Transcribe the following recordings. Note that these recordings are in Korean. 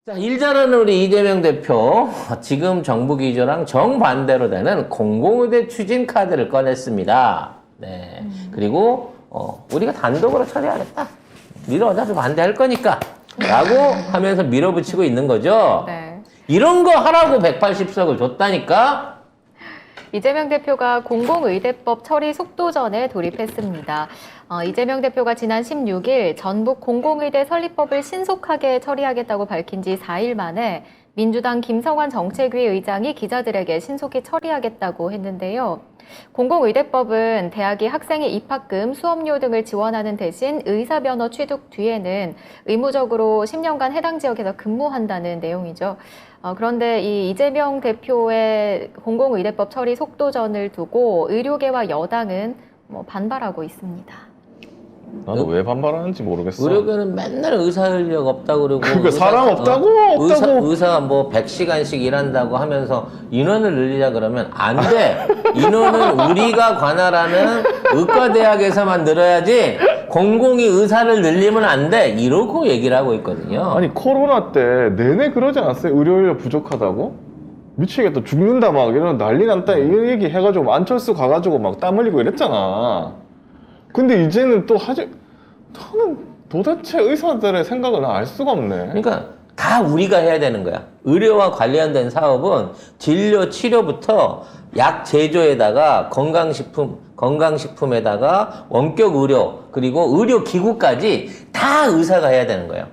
자, 일 잘하는 우리 이재명 대표, 지금 정부 기조랑 정반대로 되는 공공의대 추진 카드를 꺼냈습니다. 네. 그리고, 우리가 단독으로 처리하겠다. 니들 어차피 반대할 거니까. 라고 하면서 밀어붙이고 있는 거죠. 네. 이런 거 하라고 180석을 줬다니까? 이재명 대표가 공공의대법 처리 속도전에 돌입했습니다. 이재명 대표가 지난 16일 전북 공공의대 설립법을 신속하게 처리하겠다고 밝힌 지 4일 만에 민주당 김성환 정책위 의장이 기자들에게 신속히 처리하겠다고 했는데요. 공공의대법은 대학이 학생의 입학금, 수업료 등을 지원하는 대신 의사변호 취득 뒤에는 의무적으로 10년간 해당 지역에서 근무한다는 내용이죠. 그런데 이 이재명 대표의 공공의대법 처리 속도전을 두고 의료계와 여당은 반발하고 있습니다. 나도 왜 반발하는지 모르겠어. 의료계는 맨날 의사 인력 없다고 그러고. 그러니까 사람 없다고? 의사가 뭐 100시간씩 일한다고 하면서 인원을 늘리자 그러면 안 돼. 인원은 우리가 관할하는 의과대학에서만 늘어야지 공공이 의사를 늘리면 안 돼. 이러고 얘기를 하고 있거든요. 아니 코로나 때 내내 그러지 않았어요? 의료 인력 부족하다고? 미치겠다 죽는다 막 이런 난리 났다 이 얘기 해가지고 안철수 가가지고 막 땀 흘리고 이랬잖아. 근데 이제는 또 저는 도대체 의사들의 생각을 알 수가 없네. 그러니까 다 우리가 해야 되는 거야. 의료와 관련된 사업은 진료, 치료부터 약 제조에다가 건강식품에다가 원격 의료, 그리고 의료기구까지 다 의사가 해야 되는 거예요.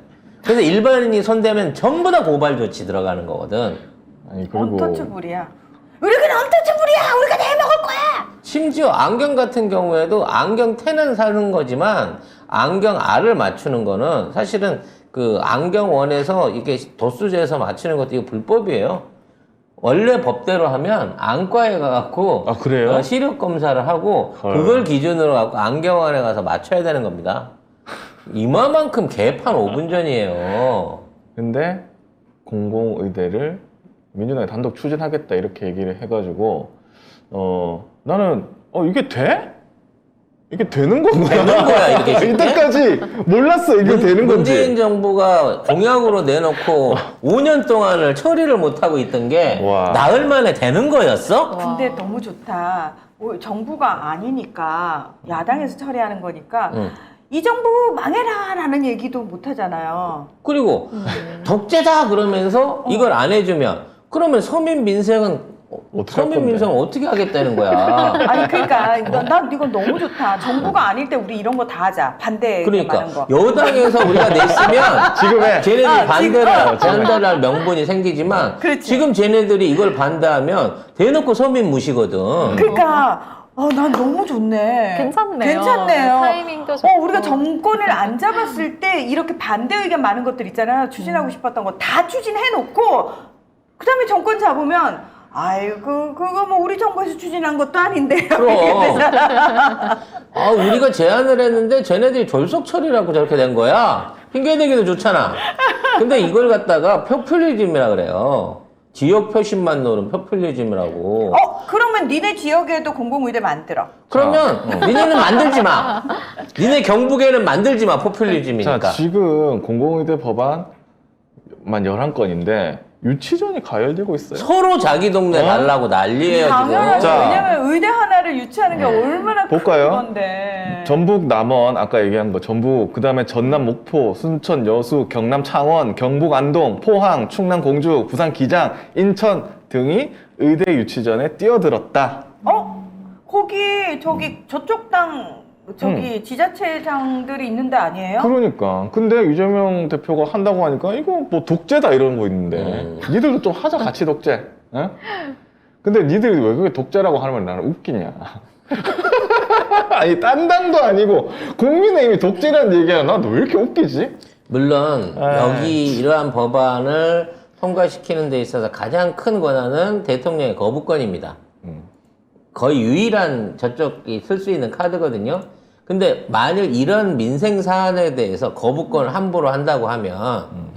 그래서 일반인이 손대면 전부 다 고발 조치 들어가는 거거든. 아니 그리고 언터치블이야. 우리는 언터치블이야. 우리가 다 해먹을 거야. 심지어 안경 같은 경우에도 안경 테는 사는 거지만 안경 알을 맞추는 거는 사실은 그 안경원에서 이게 도수제에서 맞추는 것도 이거 불법이에요. 원래 법대로 하면 안과에 가갖고 그래요? 시력 검사를 하고 헐. 그걸 기준으로 갖고 안경원에 가서 맞춰야 되는 겁니다. 이마만큼 개판 5분 전이에요. 근데 공공의대를 민주당이 단독 추진하겠다 이렇게 얘기를 해가지고 나는 이게 돼? 이게 되는 건가? 되는 거야, 이렇게 쉽게? 이때까지 몰랐어 이게 되는 건지. 문재인 정부가 공약으로 내놓고 5년 동안을 처리를 못하고 있던 게 와. 나흘 만에 되는 거였어? 근데 너무 좋다. 정부가 아니니까 야당에서 처리하는 거니까 응. 이 정부 망해라라는 얘기도 못 하잖아요. 그리고 독재다 그러면서 이걸 안 해주면 그러면 서민 민생은 어떻게 할 서민 건데? 민생은 어떻게 하겠다는 거야? 아니 그러니까 난 이건 너무 좋다. 정부가 아닐 때 우리 이런 거 다 하자. 반대 그러니까 많은 거. 여당에서 우리가 냈으면 지금 해. 쟤네들이 반대를 지금. 반대할 명분이 생기지만 그렇지. 지금 쟤네들이 이걸 반대하면 대놓고 서민 무시거든. 그러니까 난 너무 좋네. 괜찮네요. 괜찮네요. 타이밍도 좋고. 우리가 정권을 안 잡았을 때 이렇게 반대 의견 많은 것들 있잖아요. 추진하고 싶었던 거 다 추진해놓고 그다음에 정권 잡으면 아이고 그거 뭐 우리 정부에서 추진한 것도 아닌데. 그럼. 우리가 제안을 했는데 쟤네들이 졸속 처리라고 저렇게 된 거야. 핑계대기도 좋잖아. 근데 이걸 갖다가 포퓰리즘이라 그래요. 지역 표심만 노는 포퓰리즘이라고. 그러면 니네 지역에도 공공의대 만들어. 그러면 니네는 만들지 마. 니네 경북에는 만들지 마. 포퓰리즘이니까. 자, 지금 공공의대 법안만 11건인데 유치전이 가열되고 있어요. 서로 자기 동네 달라고 난리예요, 지금. 당연하죠. 자. 왜냐면 의대 하나를 유치하는 게 얼마나 볼까요? 큰 건데. 전북 남원 아까 얘기한 거 전북 그다음에 전남 목포 순천 여수 경남 창원 경북 안동 포항 충남 공주 부산 기장 인천 등이 의대 유치전에 뛰어들었다. 거기 저쪽 땅 지자체장들이 있는 데 아니에요? 그러니까 근데 이재명 대표가 한다고 하니까 이거 뭐 독재다 이러는 거 있는데 니들도 좀 하자 같이 독재. 어? 근데 니들이 왜 그게 독재라고 하면 나는 웃기냐. 아니 딴 당도 아니고 국민의힘이 독재라는 얘기야. 나 너 왜 이렇게 웃기지? 물론 여기 이러한 법안을 통과시키는 데 있어서 가장 큰 권한은 대통령의 거부권입니다. 거의 유일한 저쪽이 쓸 수 있는 카드거든요. 근데 만일 이런 민생 사안에 대해서 거부권을 함부로 한다고 하면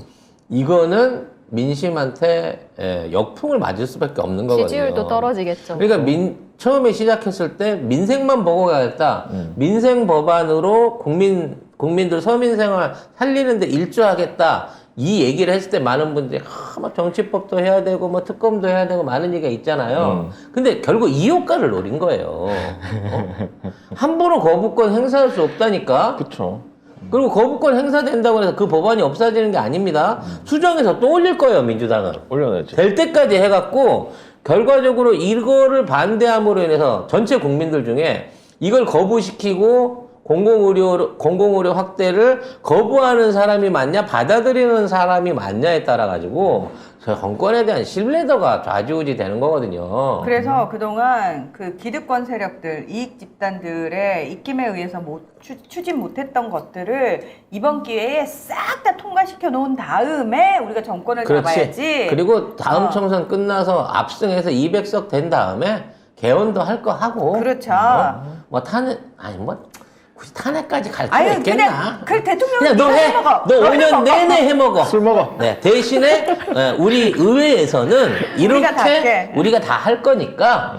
이거는 민심한테 역풍을 맞을 수밖에 없는 거거든요. 지지율도 떨어지겠죠. 그러니까 처음에 시작했을 때 민생만 보고 가겠다. 민생 법안으로 국민들 서민 생활 살리는 데 일조하겠다. 이 얘기를 했을 때 많은 분들이 막 정치법도 해야 되고 뭐 특검도 해야 되고 많은 얘기가 있잖아요. 근데 결국 이 효과를 노린 거예요. 함부로 거부권 행사할 수 없다니까. 그쵸. 그리고 거부권 행사된다고 해서 그 법안이 없어지는 게 아닙니다. 수정해서 또 올릴 거예요, 민주당은. 올려내지. 될 때까지 해갖고 결과적으로 이거를 반대함으로 인해서 전체 국민들 중에 이걸 거부시키고 공공의료 확대를 거부하는 사람이 맞냐 받아들이는 사람이 맞냐에 따라 가지고 저 정권에 대한 신뢰도가 좌지우지 되는 거거든요. 그래서 그동안 그 기득권 세력들, 이익 집단들의 입김에 의해서 추진 못했던 것들을 이번 기회에 싹 다 통과시켜 놓은 다음에 우리가 정권을 잡아야지. 그리고 다음 총선 끝나서 압승해서 200석 된 다음에 개헌도 할 거 하고. 그렇죠. 뭐 탄핵 굳이 탄핵까지 갈 필요 아유, 있겠나? 그냥 그 대통령 그냥 너 해. 너 5년 내내 해 먹어. 술 먹어. 네, 대신에 우리 의회에서는 이렇게 우리가 다 할 거니까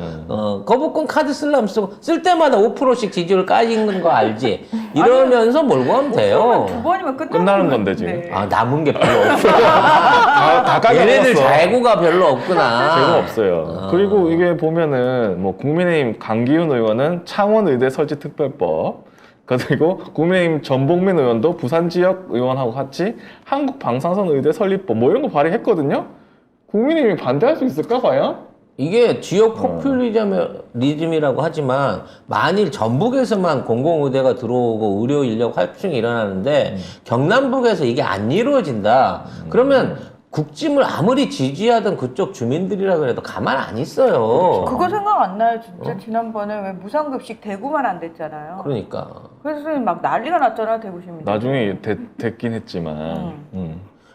거부권 카드 쓰려면 쓰고 쓸 때마다 5%씩 지지율 까이는 거 알지? 이러면서 몰고 하면 돼요. 두 번이면 끝나는 건데, 지금. 아, 남은 게 별로 없어. 다 얘네들 까먹었어. 재고가 별로 없구나. 재고 없어요. 그리고 이게 보면은 뭐 국민의힘 강기훈 의원은 창원 의대 설치 특별법, 그리고 국민의힘 전복민 의원도 부산 지역 의원하고 같이 한국 방사선 의대 설립법 뭐 이런 거 발의했거든요. 국민의힘이 반대할 수 있을까 과연? 이게 지역 포퓰리즘이라고 하지만 만일 전북에서만 공공의대가 들어오고 의료 인력 활충이 일어나는데 경남북에서 이게 안 이루어진다. 그러면 국짐을 아무리 지지하던 그쪽 주민들이라 그래도 가만 안 있어요. 그거 생각 안 나요, 진짜. 지난번에 왜 무상급식 대구만 안 됐잖아요. 그러니까. 그래서 막 난리가 났잖아, 대구 시민들. 나중에 됐긴 했지만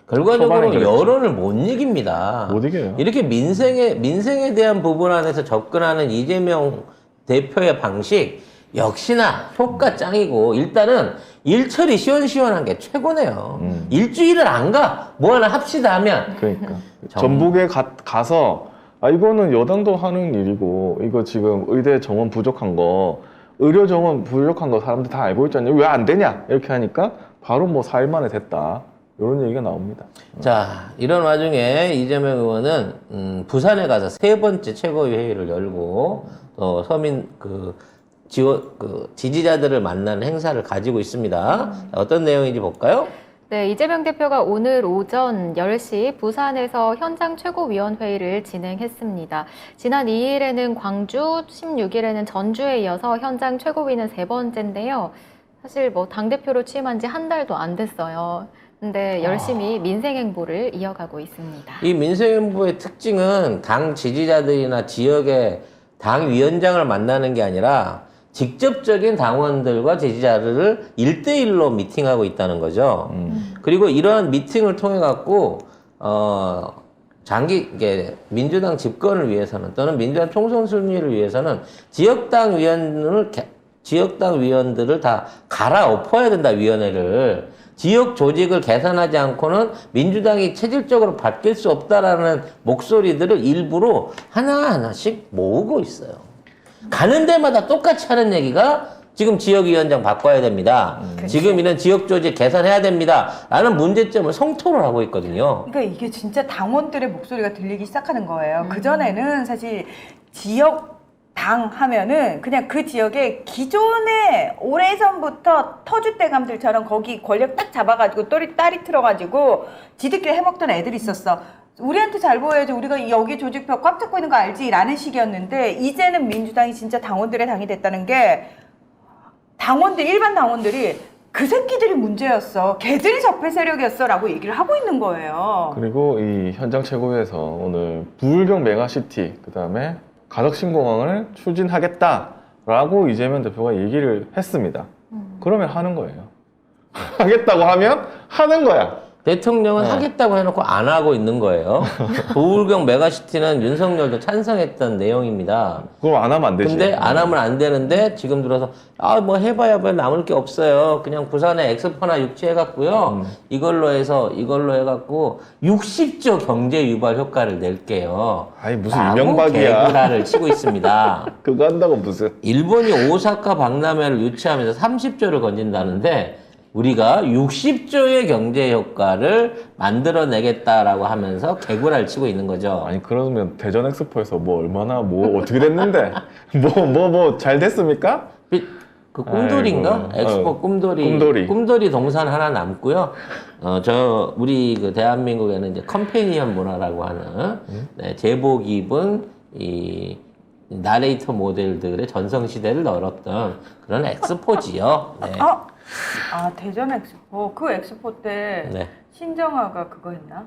결과적으로 초반에 그랬죠. 여론을 못 이깁니다. 못 이겨요. 이렇게 민생에 대한 부분 안에서 접근하는 이재명 대표의 방식 역시나 효과 짱이고 일단은 일처리 시원시원한 게 최고네요. 일주일을 안 가. 뭐 하나 합시다 하면. 그러니까 전북에 가서 이거는 여당도 하는 일이고 이거 지금 의대 정원 부족한 거 의료 정원 부족한 거 사람들 다 알고 있잖아요. 왜 안 되냐 이렇게 하니까 바로 뭐 4일 만에 됐다 이런 얘기가 나옵니다. 자, 이런 와중에 이재명 의원은 부산에 가서 세 번째 최고위 회의를 열고 또 서민 지지자들을 만나는 행사를 가지고 있습니다. 자, 어떤 내용인지 볼까요? 네, 이재명 대표가 오늘 오전 10시 부산에서 현장 최고위원회의를 진행했습니다. 지난 2일에는 광주, 16일에는 전주에 이어서 현장 최고위는 세 번째인데요. 사실 뭐 당대표로 취임한 지 한 달도 안 됐어요. 근데 열심히 민생 행보를 이어가고 있습니다. 이 민생 행보의 특징은 당 지지자들이나 지역의 당 위원장을 만나는 게 아니라 직접적인 당원들과 지지자들을 1대1로 미팅하고 있다는 거죠. 그리고 이러한 미팅을 통해 갖고 이게 민주당 집권을 위해서는 또는 민주당 총선 승리를 위해서는 지역당 위원들을 다 갈아엎어야 된다, 위원회를. 지역 조직을 개선하지 않고는 민주당이 체질적으로 바뀔 수 없다라는 목소리들을 일부러 하나하나씩 모으고 있어요. 가는 데마다 똑같이 하는 얘기가 지금 지역위원장 바꿔야 됩니다. 지금 이런 지역 조직 개선해야 됩니다. 라는 문제점을 성토를 하고 있거든요. 그러니까 이게 진짜 당원들의 목소리가 들리기 시작하는 거예요. 그전에는 사실 지역 당 하면은 그냥 그 지역에 기존에 오래전부터 터줏대감들처럼 거기 권력 딱 잡아가지고 딸이 틀어가지고 지들끼리 해먹던 애들이 있었어. 우리한테 잘 보여야지, 우리가 여기 조직표 꽉 잡고 있는 거 알지? 라는 식이었는데 이제는 민주당이 진짜 당원들의 당이 됐다는 게 일반 당원들이 그 새끼들이 문제였어, 걔들이 적폐 세력이었어 라고 얘기를 하고 있는 거예요. 그리고 이 현장 최고위에서 오늘 부울경 메가시티 그다음에 가덕신공항을 추진하겠다라고 이재명 대표가 얘기를 했습니다. 그러면 하는 거예요. 하겠다고 하면 하는 거야. 대통령은 하겠다고 해놓고 안 하고 있는 거예요. 부울경 메가시티는 윤석열도 찬성했던 내용입니다. 그럼 안 하면 안 되지. 근데 안 하면 안 되는데 지금 들어서 뭐 해봐야 뭐 남을 게 없어요. 그냥 부산에 엑스포나 유치해갖고요. 이걸로 해갖고 60조 경제 유발 효과를 낼게요. 아니 무슨 이명박이야. 개구라를 치고 있습니다. 그거 한다고 무슨. 일본이 오사카 박람회를 유치하면서 30조를 건진다는데 우리가 60조의 경제 효과를 만들어내겠다라고 하면서 개구랄 치고 있는 거죠. 아니 그러면 대전 엑스포에서 뭐 얼마나 뭐 어떻게 됐는데 뭐 잘 됐습니까? 그 꿈돌이인가? 아이고. 엑스포 꿈돌이. 꿈돌이. 동산 하나 남고요. 우리 그 대한민국에는 이제 컴패니언 문화라고 하는 네, 제복 입은 이 나레이터 모델들의 전성시대를 열었던 그런 엑스포지요. 네. 대전 엑스포. 그 엑스포 때 네. 신정아가 그거 했나?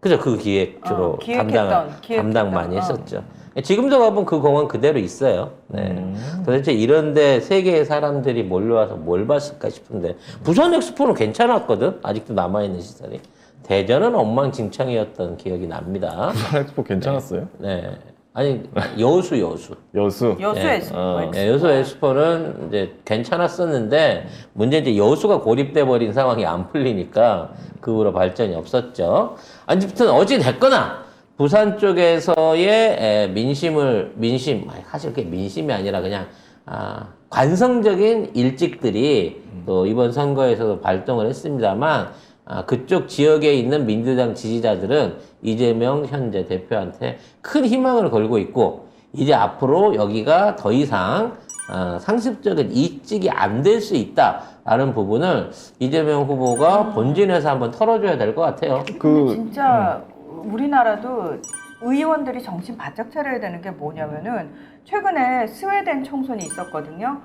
그죠. 그 기획 주로 기획했던. 담당 많이 했었죠. 지금도 가보면 그 공원 그대로 있어요. 네. 도대체 이런데 세계의 사람들이 몰려와서 뭘 봤을까 싶은데 부산 엑스포는 괜찮았거든. 아직도 남아있는 시설이. 대전은 엉망진창이었던 기억이 납니다. 부산 엑스포 괜찮았어요? 네. 아니 여수. 여수. 여수 네. 엑스포. 네, 여수 엑스포는 이제 괜찮았었는데 문제 이제 여수가 고립돼 버린 상황이 안 풀리니까 그 후로 발전이 없었죠. 아무튼 어찌 됐거나 부산 쪽에서의 민심 사실 그게 민심이 아니라 그냥 관성적인 일직들이 또 이번 선거에서도 발동을 했습니다만 그쪽 지역에 있는 민주당 지지자들은 이재명 현재 대표한테 큰 희망을 걸고 있고 이제 앞으로 여기가 더 이상 상습적인 이직이 안 될 수 있다라는 부분을 이재명 후보가 본진에서 한번 털어줘야 될 것 같아요. 근데 진짜 우리나라도 의원들이 정신 바짝 차려야 되는 게 뭐냐면은 최근에 스웨덴 총선이 있었거든요.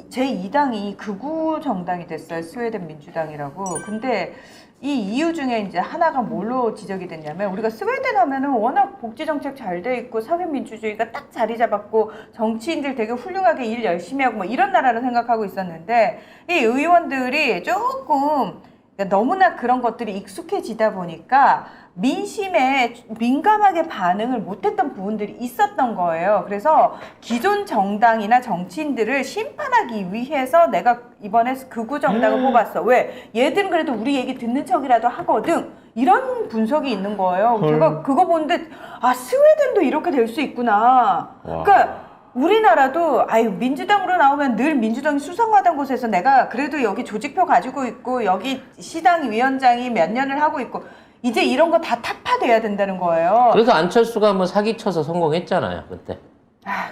제2당이 극우 정당이 됐어요. 스웨덴 민주당이라고. 근데 이 이유 중에 이제 하나가 뭘로 지적이 됐냐면 우리가 스웨덴 하면은 워낙 복지 정책 잘 돼 있고 사회 민주주의가 딱 자리 잡았고 정치인들 되게 훌륭하게 일 열심히 하고 뭐 이런 나라로 생각하고 있었는데 이 의원들이 조금 너무나 그런 것들이 익숙해지다 보니까 민심에 민감하게 반응을 못했던 부분들이 있었던 거예요. 그래서 기존 정당이나 정치인들을 심판하기 위해서 내가 이번에 극우 정당을 뽑았어. 왜? 얘들은 그래도 우리 얘기 듣는 척이라도 하거든. 이런 분석이 있는 거예요. 제가 그거 보는데 스웨덴도 이렇게 될 수 있구나. 그러니까 우리나라도 민주당으로 나오면 늘 민주당이 수상하던 곳에서 내가 그래도 여기 조직표 가지고 있고 여기 시당 위원장이 몇 년을 하고 있고 이제 이런 거 다 타파돼야 된다는 거예요. 그래서 안철수가 한번 사기쳐서 성공했잖아요, 그때.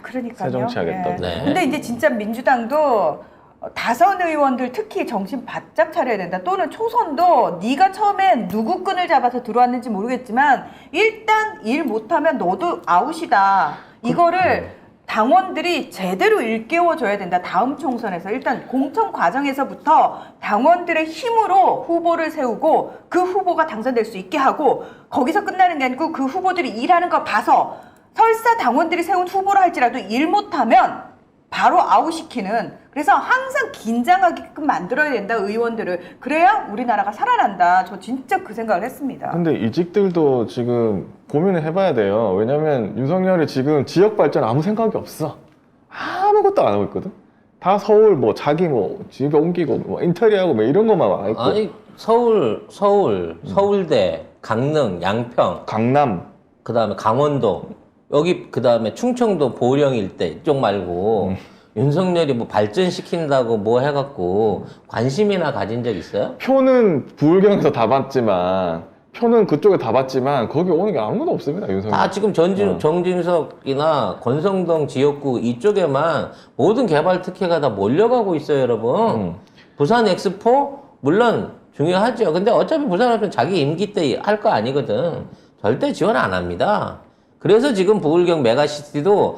그러니까요. 새정치하겠다고. 네. 근데 이제 진짜 민주당도 다선 의원들 특히 정신 바짝 차려야 된다. 또는 초선도 네가 처음에 누구 끈을 잡아서 들어왔는지 모르겠지만 일단 일 못하면 너도 아웃이다. 이거를 당원들이 제대로 일깨워줘야 된다. 다음 총선에서 일단 공천 과정에서부터 당원들의 힘으로 후보를 세우고 그 후보가 당선될 수 있게 하고 거기서 끝나는 게 아니고 그 후보들이 일하는 거 봐서 설사 당원들이 세운 후보라 할지라도 일 못하면 바로 아웃시키는 그래서 항상 긴장하게끔 만들어야 된다 의원들을. 그래야 우리나라가 살아난다. 저 진짜 그 생각을 했습니다. 근데 이직들도 지금 고민을 해봐야 돼요. 왜냐면 윤석열이 지금 지역 발전 아무 생각이 없어. 아무것도 안 하고 있거든. 다 서울 뭐 자기 뭐 집에 옮기고 뭐 인테리어하고 뭐 이런 것만 와 있고. 아니 서울대, 강릉, 양평, 강남. 그다음에 강원도 여기 그다음에 충청도 보령 일대 이쪽 말고 윤석열이 뭐 발전시킨다고 뭐 해갖고 관심이나 가진 적 있어요? 표는 부울경에서 다 받지만 표는 그쪽에 다 받지만 거기 오는 게 아무것도 없습니다. 윤석열. 다 지금 정진석이나 권성동 지역구 이쪽에만 모든 개발 특혜가 다 몰려가고 있어요, 여러분. 부산 엑스포 물론 중요하죠. 근데 어차피 부산 엑스포는 자기 임기 때 할 거 아니거든. 절대 지원 안 합니다. 그래서 지금 부울경 메가시티도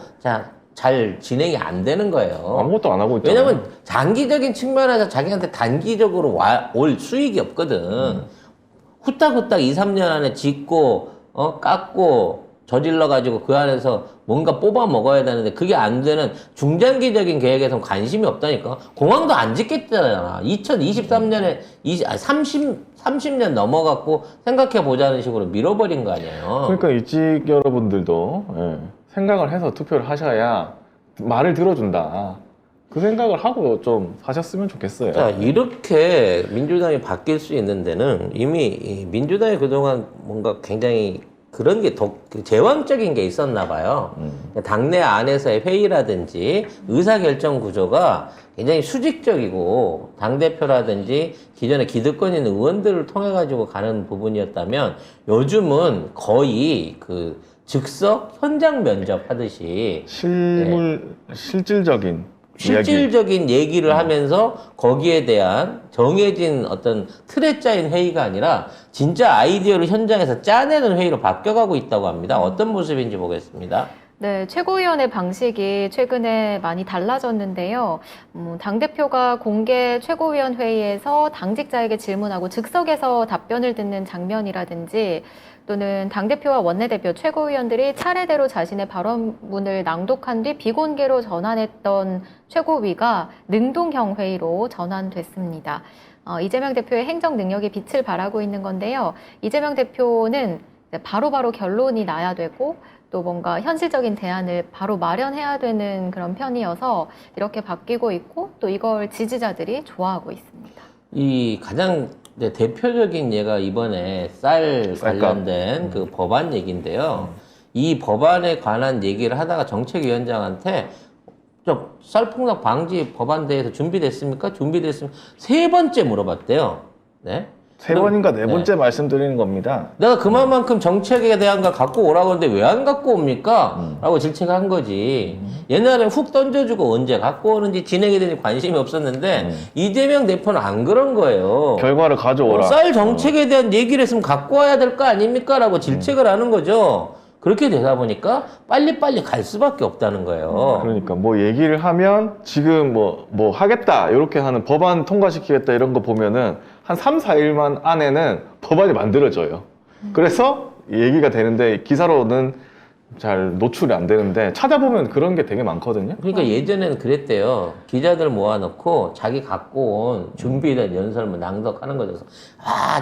잘 진행이 안 되는 거예요. 아무것도 안 하고 있잖아요. 왜냐면 장기적인 측면에서 자기한테 단기적으로 올 수익이 없거든. 후딱후딱 2, 3년 안에 짓고 깎고 저질러가지고 그 안에서 뭔가 뽑아 먹어야 되는데 그게 안 되는 중장기적인 계획에선 관심이 없다니까. 공항도 안 짓겠잖아. 2023년에 30년 넘어갔고 생각해보자는 식으로 밀어버린 거 아니에요. 그러니까 이직 여러분들도 생각을 해서 투표를 하셔야 말을 들어준다. 그 생각을 하고 좀 하셨으면 좋겠어요. 자, 이렇게 민주당이 바뀔 수 있는 데는 이미 이 민주당이 그동안 뭔가 굉장히 그런 게 제왕적인 게 있었나 봐요. 당내 안에서의 회의라든지 의사결정 구조가 굉장히 수직적이고 당대표라든지 기존에 기득권 있는 의원들을 통해 가지고 가는 부분이었다면 요즘은 거의 그 즉석 현장 면접 하듯이 실질적인 실질적인 얘기를 하면서 거기에 대한 정해진 어떤 틀에 짜인 회의가 아니라 진짜 아이디어를 현장에서 짜내는 회의로 바뀌어가고 있다고 합니다. 어떤 모습인지 보겠습니다. 네, 최고위원회 방식이 최근에 많이 달라졌는데요. 당대표가 공개 최고위원 회의에서 당직자에게 질문하고 즉석에서 답변을 듣는 장면이라든지 또는 당대표와 원내대표, 최고위원들이 차례대로 자신의 발언문을 낭독한 뒤 비공개로 전환했던 최고위가 능동형 회의로 전환됐습니다. 이재명 대표의 행정 능력이 빛을 발하고 있는 건데요. 이재명 대표는 바로바로 결론이 나야 되고 또 뭔가 현실적인 대안을 바로 마련해야 되는 그런 편이어서 이렇게 바뀌고 있고 또 이걸 지지자들이 좋아하고 있습니다. 이 가장 대표적인 예가 이번에 쌀 관련된 그 법안 얘기인데요. 이 법안에 관한 얘기를 하다가 정책위원장한테 좀 쌀폭락 방지 법안 대해서 준비됐습니까? 준비됐습니까? 3번째 물어봤대요. 네. 3번인가 4번째 말씀드리는 겁니다. 내가 그만큼 정책에 대한 걸 갖고 오라고 하는데 왜 안 갖고 옵니까? 라고 질책한 거지. 옛날에 훅 던져주고 언제 갖고 오는지 진행에 대한 관심이 없었는데 이재명 대표는 안 그런 거예요. 결과를 가져오라. 쌀 정책에 대한 얘기를 했으면 갖고 와야 될 거 아닙니까? 라고 질책을 하는 거죠. 그렇게 되다 보니까 빨리빨리 갈 수밖에 없다는 거예요. 그러니까 뭐 얘기를 하면 지금 뭐 하겠다 이렇게 하는 법안 통과시키겠다 이런 거 보면은 한 3, 4일만 안에는 법안이 만들어져요. 그래서 얘기가 되는데 기사로는 잘 노출이 안 되는데 찾아보면 그런 게 되게 많거든요. 그러니까 예전에는 그랬대요. 기자들 모아놓고 자기 갖고 온 준비된 연설문 낭독하는 거죠.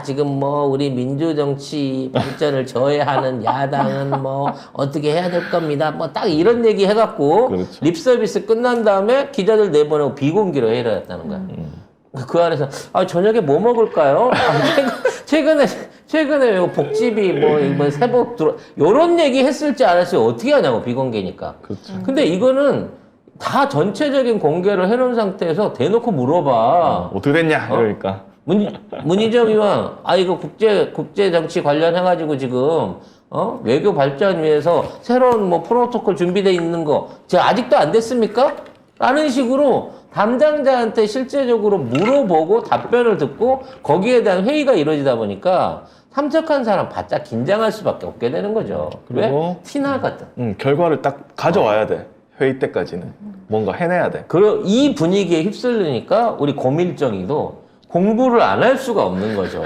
지금 뭐 우리 민주정치 발전을 저해하는 야당은 뭐 어떻게 해야 될 겁니다. 뭐 딱 이런 얘기 해갖고 그렇죠. 립서비스 끝난 다음에 기자들 내보내고 비공개로 회의를 했다는 거야. 그 안에서 저녁에 뭐 먹을까요? 최근에 요 복집이 뭐 세복 들어 요런 얘기 했을지 안 했을지 어떻게 하냐고 비공개니까. 그렇죠. 근데 이거는 다 전체적인 공개를 해놓은 상태에서 대놓고 물어봐. 어떻게 됐냐 그러니까. 문희정 의원, 이거 국제 정치 관련해가지고 지금 외교 발전 위해서 새로운 뭐 프로토콜 준비돼 있는 거 제가 아직도 안 됐습니까? 라는 식으로 담당자한테 실제적으로 물어보고 답변을 듣고 거기에 대한 회의가 이루어지다 보니까 참석한 사람 바짝 긴장할 수밖에 없게 되는 거죠. 그리고 왜? 티나거든. 결과를 딱 가져와야 돼. 회의 때까지는. 뭔가 해내야 돼. 그리고 이 분위기에 휩쓸리니까 우리 고밀정이도 공부를 안 할 수가 없는 거죠.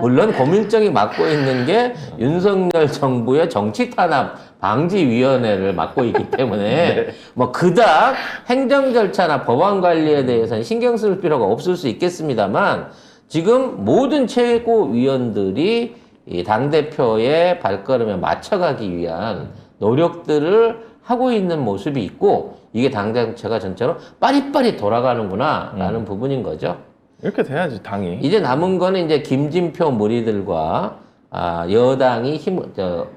물론 고밀정이 맡고 있는 게 윤석열 정부의 정치 탄압 방지위원회를 맡고 있기 때문에 뭐 그닥 행정 절차나 법안 관리에 대해서는 신경 쓸 필요가 없을 수 있겠습니다만 지금 모든 최고위원들이 이 당대표의 발걸음에 맞춰가기 위한 노력들을 하고 있는 모습이 있고 이게 당정체가 전체로 빠릿빠릿 돌아가는구나 라는 부분인 거죠. 이렇게 돼야지 당이. 이제 남은 거는 이제 김진표 무리들과 여당이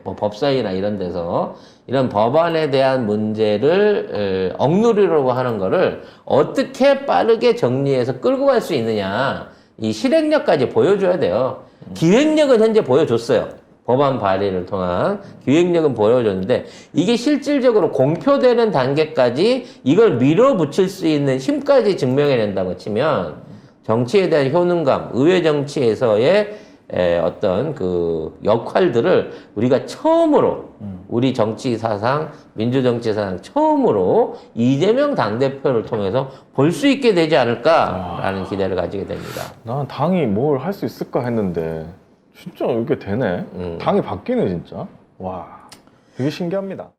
뭐 법사위나 이런 데서 이런 법안에 대한 문제를 억누르려고 하는 거를 어떻게 빠르게 정리해서 끌고 갈 수 있느냐. 이 실행력까지 보여줘야 돼요. 기획력은 현재 보여줬어요. 법안 발의를 통한 기획력은 보여줬는데 이게 실질적으로 공표되는 단계까지 이걸 밀어붙일 수 있는 힘까지 증명해낸다고 치면 정치에 대한 효능감, 의회 정치에서의 어떤 그 역할들을 우리가 처음으로 우리 정치 사상, 민주정치 사상 처음으로 이재명 당대표를 통해서 볼 수 있게 되지 않을까라는 기대를 가지게 됩니다. 난 당이 뭘 할 수 있을까 했는데 진짜 이렇게 되네. 당이 바뀌네 진짜. 와, 되게 신기합니다.